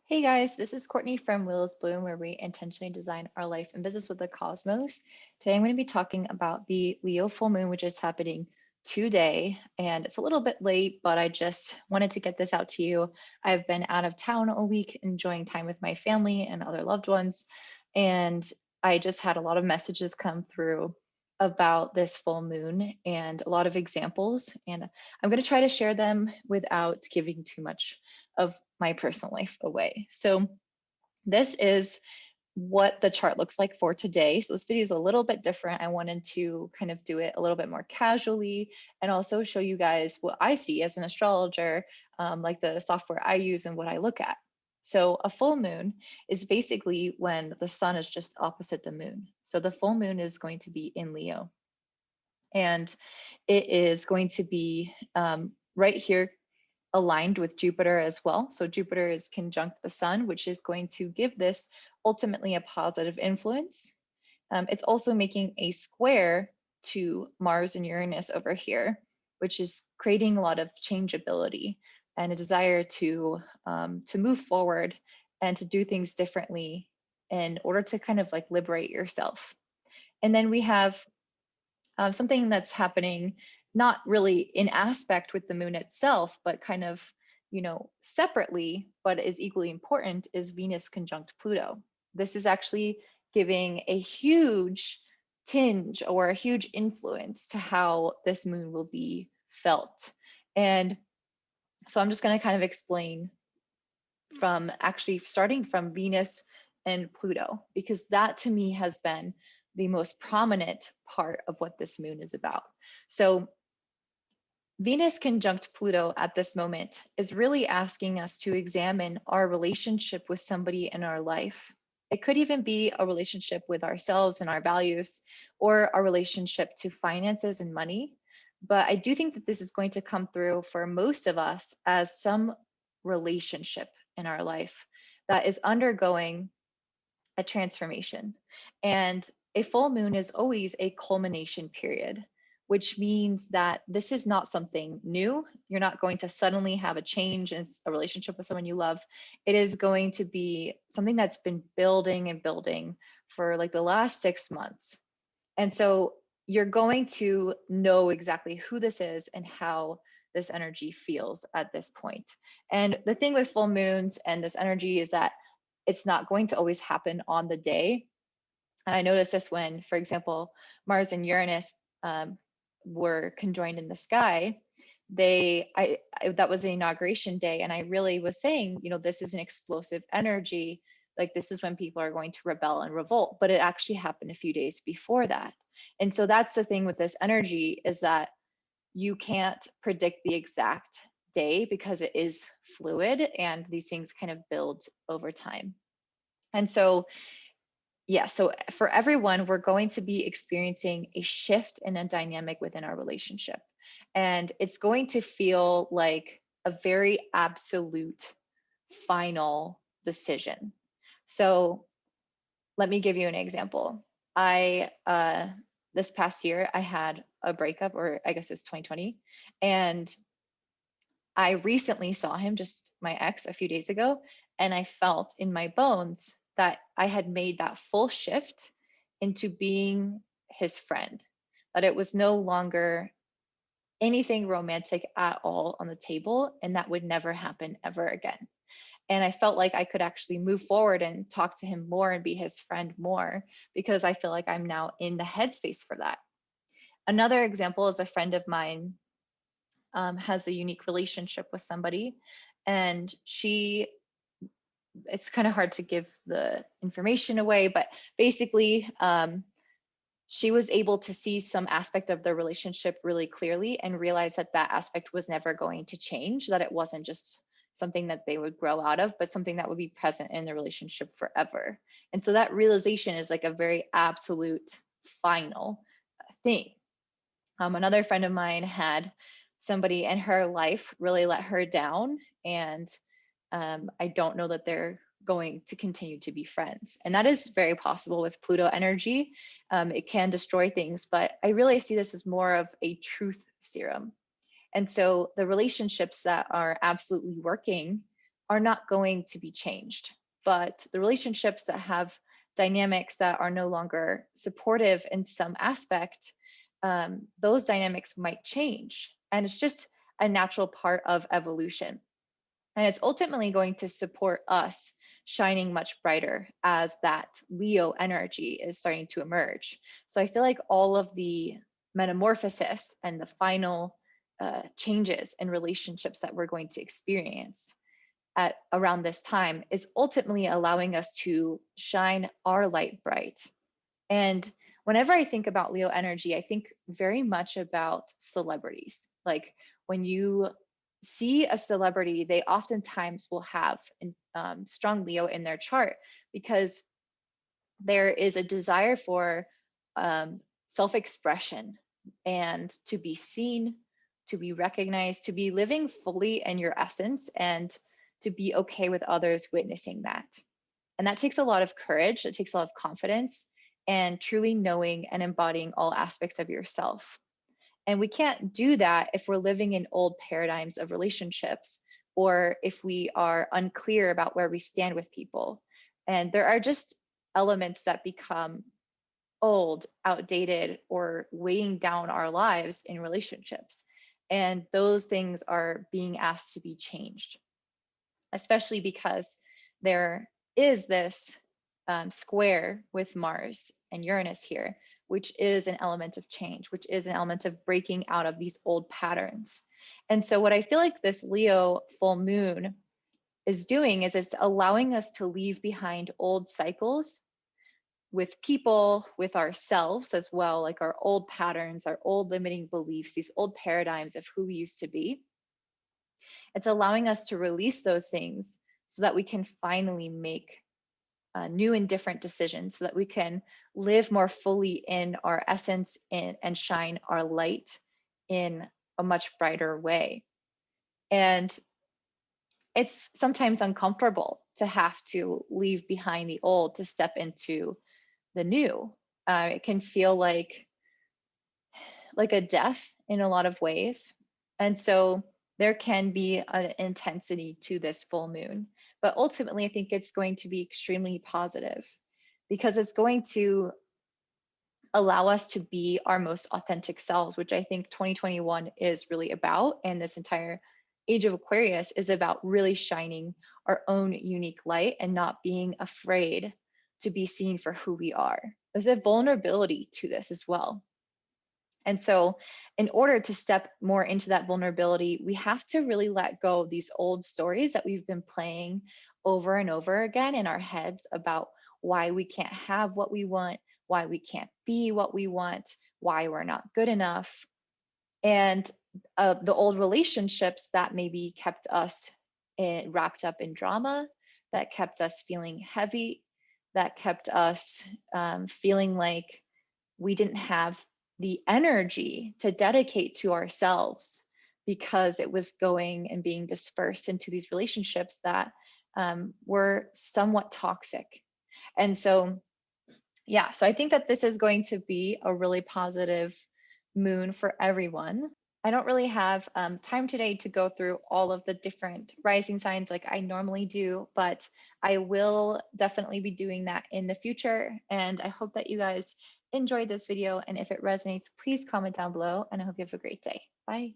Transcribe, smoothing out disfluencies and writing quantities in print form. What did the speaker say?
Hey guys, this is Courtney from Willows Bloom, where we intentionally design our life and business with the cosmos. Today I'm going to be talking about the Leo full moon, which is happening today. And it's a little bit late, but I just wanted to get this out to you. I've been out of town a week, enjoying time with my family and other loved ones. And I just had a lot of messages come through about this full moon and a lot of examples. And I'm going to try to share them without giving too much of my personal life away. So this is what the chart looks like for today. So this video is a little bit different. I wanted to kind of do it a little bit more casually and also show you guys what I see as an astrologer, like the software I use and what I look at. So a full moon is basically when the sun is just opposite the moon. So the full moon is going to be in Leo. And it is going to be right here aligned with Jupiter as well. So Jupiter is conjunct the sun, which is going to give this ultimately a positive influence. It's also making a square to Mars and Uranus over here, which is creating a lot of changeability and a desire to move forward and to do things differently in order to kind of like liberate yourself. And then we have something that's happening not really in aspect with the moon itself, but kind of, separately, but is equally important is Venus conjunct Pluto. This is actually giving a huge tinge or a huge influence to how this moon will be felt. And so I'm just going to kind of explain from actually starting from Venus and Pluto, because that to me has been the most prominent part of what this moon is about. So, Venus conjunct Pluto at this moment is really asking us to examine our relationship with somebody in our life. It could even be a relationship with ourselves and our values, or a relationship to finances and money. But I do think that this is going to come through for most of us as some relationship in our life that is undergoing a transformation. And a full moon is always a culmination period, which means that this is not something new. You're not going to suddenly have a change in a relationship with someone you love. It is going to be something that's been building and building for like the last 6 months. And so you're going to know exactly who this is and how this energy feels at this point. And the thing with full moons and this energy is that it's not going to always happen on the day. And I noticed this when, for example, Mars and Uranus were conjoined in the sky. That was the inauguration day, and I really was saying, this is an explosive energy. Like this is when people are going to rebel and revolt, but it actually happened a few days before that. And so that's the thing with this energy is that you can't predict the exact day because it is fluid and these things kind of build over time. And so, yeah, so for everyone, we're going to be experiencing a shift in a dynamic within our relationship. And it's going to feel like a very absolute final decision. So let me give you an example. This past year, I had a breakup, or I guess it's 2020. And I recently saw him, just my ex, a few days ago, and I felt in my bones that I had made that full shift into being his friend, that it was no longer anything romantic at all on the table, and that would never happen ever again. And I felt like I could actually move forward and talk to him more and be his friend more because I feel like I'm now in the headspace for that. Another example is a friend of mine has a unique relationship with somebody, and it's kind of hard to give the information away, but basically, she was able to see some aspect of the relationship really clearly and realize that that aspect was never going to change, that it wasn't just something that they would grow out of, but something that would be present in the relationship forever. And so that realization is like a very absolute final thing. Another friend of mine had somebody in her life really let her down, and I don't know that they're going to continue to be friends. And that is very possible with Pluto energy. It can destroy things, but I really see this as more of a truth serum. And so the relationships that are absolutely working are not going to be changed. But the relationships that have dynamics that are no longer supportive in some aspect, those dynamics might change. And it's just a natural part of evolution. And it's ultimately going to support us shining much brighter as that Leo energy is starting to emerge. So I feel like all of the metamorphosis and the final changes in relationships that we're going to experience at around this time is ultimately allowing us to shine our light bright. And whenever I think about Leo energy, I think very much about celebrities. Like when you see a celebrity, they oftentimes will have strong Leo in their chart because there is a desire for self expression and to be seen, to be recognized, to be living fully in your essence, and to be okay with others witnessing that. And that takes a lot of courage, it takes a lot of confidence, and truly knowing and embodying all aspects of yourself. And we can't do that if we're living in old paradigms of relationships or if we are unclear about where we stand with people. And there are just elements that become old, outdated, or weighing down our lives in relationships. And those things are being asked to be changed, especially because there is this square with Mars and Uranus here, which is an element of change, which is an element of breaking out of these old patterns. And so, what I feel like this Leo full moon is doing is it's allowing us to leave behind old cycles with people, with ourselves as well, like our old patterns, our old limiting beliefs, these old paradigms of who we used to be. It's allowing us to release those things so that we can finally make new and different decisions, so that we can live more fully in our essence and shine our light in a much brighter way. And it's sometimes uncomfortable to have to leave behind the old to step into the new. It can feel like a death in a lot of ways. And so there can be an intensity to this full moon. But ultimately, I think it's going to be extremely positive because it's going to allow us to be our most authentic selves, which I think 2021 is really about. And this entire age of Aquarius is about really shining our own unique light and not being afraid to be seen for who we are. There's a vulnerability to this as well. And so, in order to step more into that vulnerability, we have to really let go of these old stories that we've been playing over and over again in our heads about why we can't have what we want, why we can't be what we want, why we're not good enough. And the old relationships that maybe kept us wrapped up in drama, that kept us feeling heavy, that kept us feeling like we didn't have the energy to dedicate to ourselves because it was going and being dispersed into these relationships that were somewhat toxic. And so, yeah, so I think that this is going to be a really positive moon for everyone. I don't really have time today to go through all of the different rising signs like I normally do, but I will definitely be doing that in the future. And I hope that you guys enjoyed this video. And if it resonates, please comment down below. And I hope you have a great day. Bye.